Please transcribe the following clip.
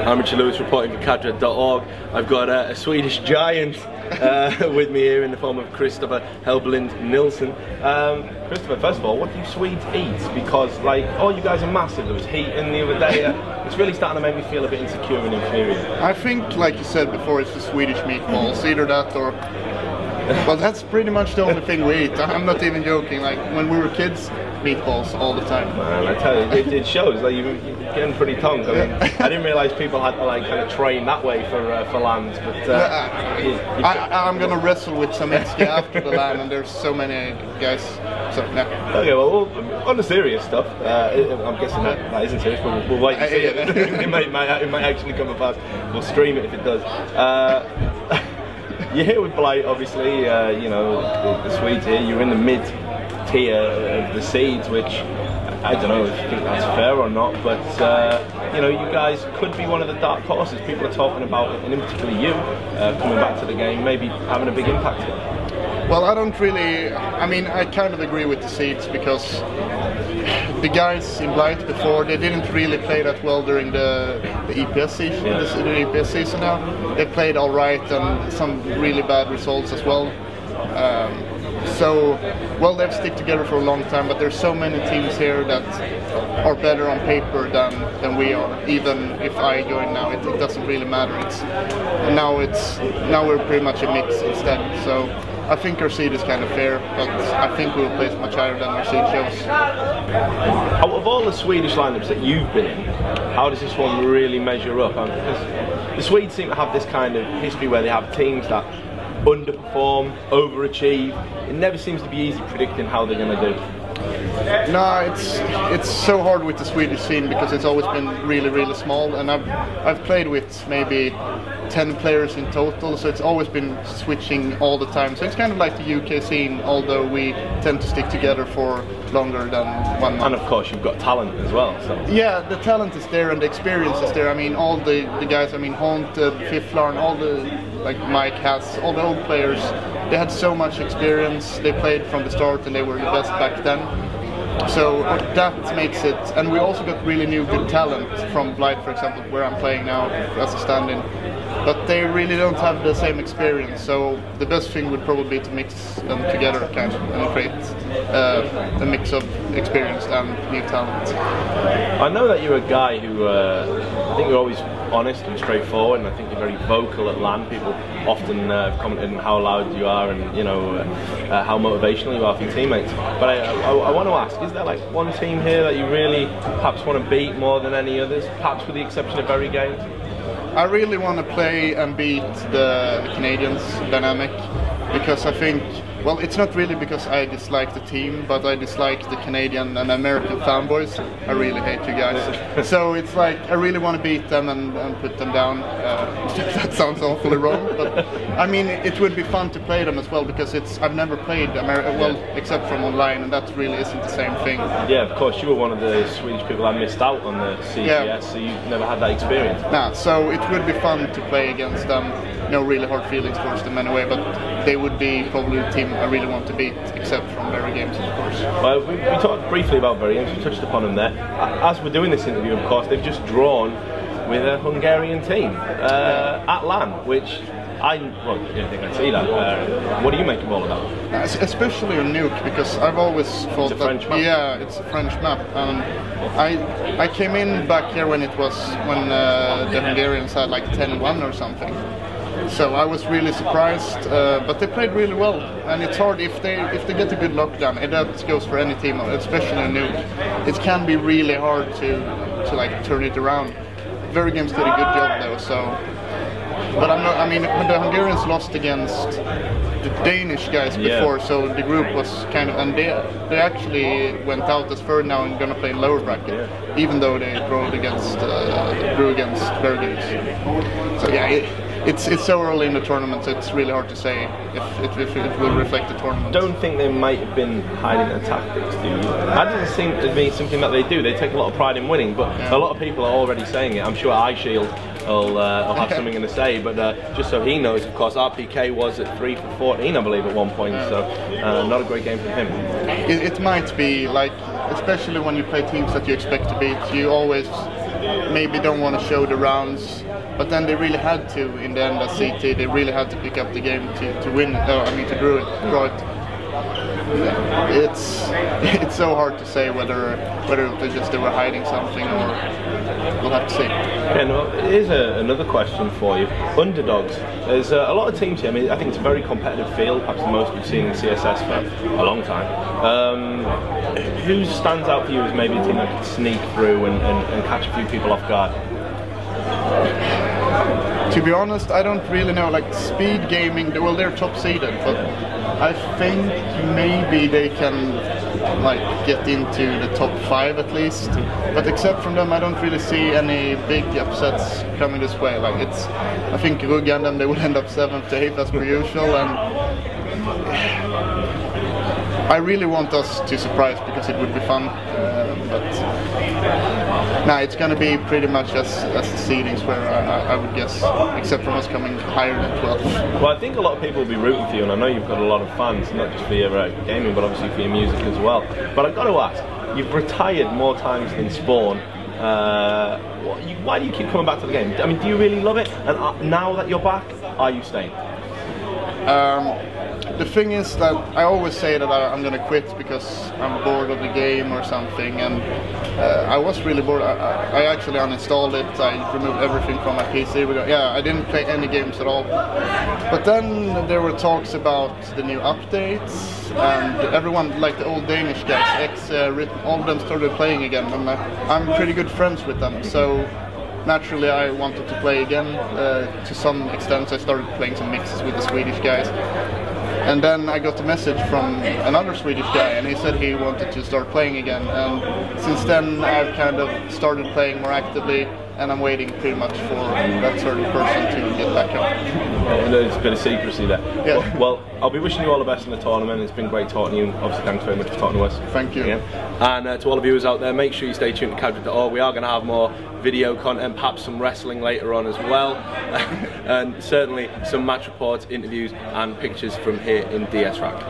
I'm Richard Lewis reporting for Kadra.org. I've got a Swedish giant with me here in the form of Christopher Helblinde Nilsson. Christopher, first of all, what do you Swedes eat? Because like, oh, you guys are massive. There was heat in the other day. It's really starting to make me feel a bit insecure and inferior. I think, like you said before, it's the Swedish meatballs. Either that or... Well, that's pretty much the only thing we eat. I'm not even joking. Like, when we were kids, meatballs all the time. Man, I tell you, it shows. Like, you're getting pretty tongue. I mean, I didn't realise people had to like kind of train that way for land. But I'm gonna wrestle with some XG after the land, and there's so many guys. So yeah. Okay, well, on the serious stuff, I'm guessing that isn't serious, but we'll wait and see. It might actually come about. We'll stream it if it does. You're here with Blight, obviously. You know, the Swedes here. You're in the mid-tier of the seeds, which I don't know if you think that's fair or not, but you know, you guys could be one of the dark horses. People are talking about, and in particular you, coming back to the game, maybe having a big impact here. Well, I don't really. I mean, I kind of agree with the seeds because the guys in Blight before, they didn't really play that well during the EPS season. Yeah. The EPS season now, they played all right and some really bad results as well. So, well, they've stuck together for a long time, but there's so many teams here that are better on paper than we are. Even if I join now, it doesn't really matter. Now we're pretty much a mix instead. So I think our seed is kind of fair, but I think we'll place much higher than our seed shows. Out of all the Swedish lineups that you've been in, how does this one really measure up? Because the Swedes seem to have this kind of history where they have teams that underperform, overachieve. It never seems to be easy predicting how they're going to do. No, it's so hard with the Swedish scene because it's always been really small, and I've played with maybe 10 players in total, so it's always been switching all the time. So it's kind of like the UK scene, although we tend to stick together for longer than 1 month. And of course you've got talent as well. So. Yeah, the talent is there and the experience is there. I mean, all the guys, I mean, Haunted, Fifflar, and all the, like Mike has, all the old players, they had so much experience. They played from the start and they were the best back then. So that makes it, and we also got really new good talent from Blight, for example, where I'm playing now as a stand-in. But they really don't have the same experience, so the best thing would probably be to mix them together kind of, and create a mix of experience and new talent. I know that you're a guy who, I think you're always honest and straightforward, and I think you're very vocal at LAN. People often have commented on how loud you are and, you know, how motivational you are for your teammates. But I want to ask, is there like one team here that you really perhaps want to beat more than any others, perhaps with the exception of Berry Games? I really want to play and beat the Canadians dynamic because I think, well, it's not really because I dislike the team, but I dislike the Canadian and American fanboys. I really hate you guys. So it's like I really want to beat them and put them down. That sounds awfully wrong, but I mean it would be fun to play them as well because I've never played America, well, except from online, and that really isn't the same thing. Yeah, of course, you were one of the Swedish people that missed out on the CGS, so you never had that experience. Nah, so it would be fun to play against them. No really hard feelings towards them anyway, but they would be probably the team I really want to beat, except from Berry Games, of course. Well, we talked briefly about Berry Games, we touched upon them there. As we're doing this interview, of course, they've just drawn with a Hungarian team at LAN, which I didn't think I'd see that. What do you make of all of that? Especially on Nuke, because I've always thought it's a French map. Yeah, it's a French map. I came in back here when the Hungarians had like 10-1 or something. So I was really surprised, but they played really well, and it's hard if they get a good lockdown, and that goes for any team, especially a Nuke. It can be really hard to like turn it around. Berry Games did a good job though, so. But I mean, the Hungarians lost against the Danish guys before, so the group was kind of, and they actually went out as third now and gonna play in lower bracket, even though they drew against Berry Games. So yeah. It's so early in the tournament, so it's really hard to say if it will reflect the tournament. Don't think they might have been hiding their tactics, do you? That doesn't seem to be something that they do. They take a lot of pride in winning, but a lot of people are already saying it. I'm sure iShield will have something to say, but just so he knows, of course, RPK was at 3 for 14, I believe, at one point, so not a great game for him. It might be, like, especially when you play teams that you expect to beat, you always maybe don't want to show the rounds, but then they really had to in the end at CT. They really had to pick up the game to win. To draw it. It's so hard to say whether it was just they were hiding something, or we'll have to see. And here's another question for you. Underdogs. There's a lot of teams here. I mean, I think it's a very competitive field, perhaps the most we've seen in CSS for a long time. Who stands out for you as maybe a team that could sneak through and catch a few people off guard? To be honest, I don't really know. Like Speed Gaming, well, they're top seeded, but I think maybe they can like get into the top 5 at least. But except from them, I don't really see any big upsets coming this way. Like I think Rugge and them, they will end up 7th to 8th as per usual, and I really want us to surprise because it would be fun. But it's going to be pretty much as the seedings where I would guess, except from us coming higher than 12. Well, I think a lot of people will be rooting for you, and I know you've got a lot of fans, not just for your gaming, but obviously for your music as well. But I've got to ask, you've retired more times than Spawn. Why do you keep coming back to the game? I mean, do you really love it? And now that you're back, are you staying? The thing is that I always say that I'm going to quit because I'm bored of the game or something, and I was really bored. I actually uninstalled it, I removed everything from my PC. I didn't play any games at all. But then there were talks about the new updates, and everyone, like the old Danish guys, all of them started playing again, and I'm pretty good friends with them, so naturally I wanted to play again. To some extent, so I started playing some mixes with the Swedish guys. And then I got a message from another Swedish guy, and he said he wanted to start playing again. And since then, I've kind of started playing more actively, and I'm waiting pretty much for that certain person to get back on. There's a bit of secrecy there. Yeah. Well, I'll be wishing you all the best in the tournament. It's been great talking to you. Obviously, thanks very much for talking to us. Thank you. Again. And to all the viewers out there, make sure you stay tuned to Cadric.org. We are going to have more video content, perhaps some wrestling later on as well, and certainly some match reports, interviews and pictures from here in DS Rack.